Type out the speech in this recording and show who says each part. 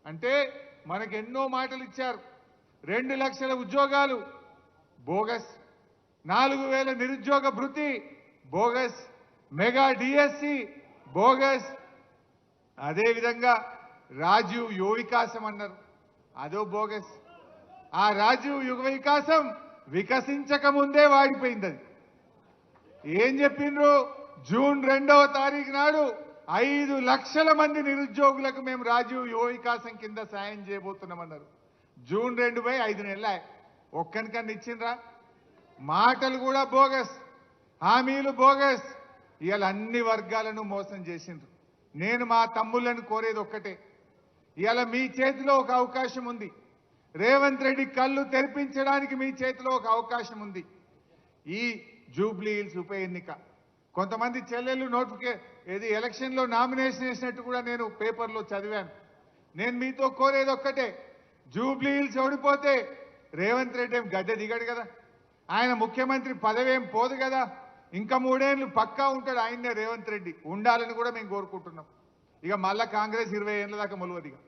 Speaker 1: అంటే మనకు ఎన్నో మాటలు ఇచ్చారు. 2 లక్షల ఉద్యోగాలు బోగస్, 4000 నిరుద్యోగ భృతి బోగస్, మెగా డిఎస్సి బోగస్, అదేవిధంగా రాజీవ్ యువ వికాసం అన్నారు, అదో బోగస్. ఆ రాజీవ్ యువ వికాసం వికసించక ముందే వాడిపోయింది. అది ఏం చెప్పిండ్రు? జూన్ 2వ తారీఖు నాడు 5 లక్షల మంది నిరుద్యోగులకు మేము రాజీవ్ యువ వికాసం కింద సాయం చేయబోతున్నామన్నారు. జూన్ 2 పై 5 నెలలు ఒక్కనికన్నా ఇచ్చిండ్రా? మాటలు కూడా బోగస్, హామీలు బోగస్. ఇవాళ అన్ని వర్గాలను మోసం చేసిండ్రు. నేను మా తమ్ముళ్ళను కోరేది ఒక్కటే, ఇవాళ మీ చేతిలో ఒక అవకాశం ఉంది. రేవంత్ రెడ్డి కళ్ళు తెరిపించడానికి మీ చేతిలో ఒక అవకాశం ఉంది. ఈ జూబ్లీ హిల్స్ ఉప ఎన్నిక, కొంతమంది చెల్లెళ్ళు ఎలక్షన్లో నామినేషన్ వేసినట్టు కూడా నేను పేపర్లో చదివాను. నేను మీతో కోరేది ఒక్కటే, జూబ్లీ హిల్స్ ఓడిపోతే రేవంత్ రెడ్డి ఏం గద్దె దిగడు కదా, ఆయన ముఖ్యమంత్రి పదవి ఏం పోదు కదా, ఇంకా 3 ఏళ్ళు పక్కా ఉంటాడు ఆయన్నే రేవంత్ రెడ్డి, ఉండాలని కూడా మేము కోరుకుంటున్నాం. ఇక మళ్ళా కాంగ్రెస్ 20 ఏళ్ళ దాకా మొలవదిగా.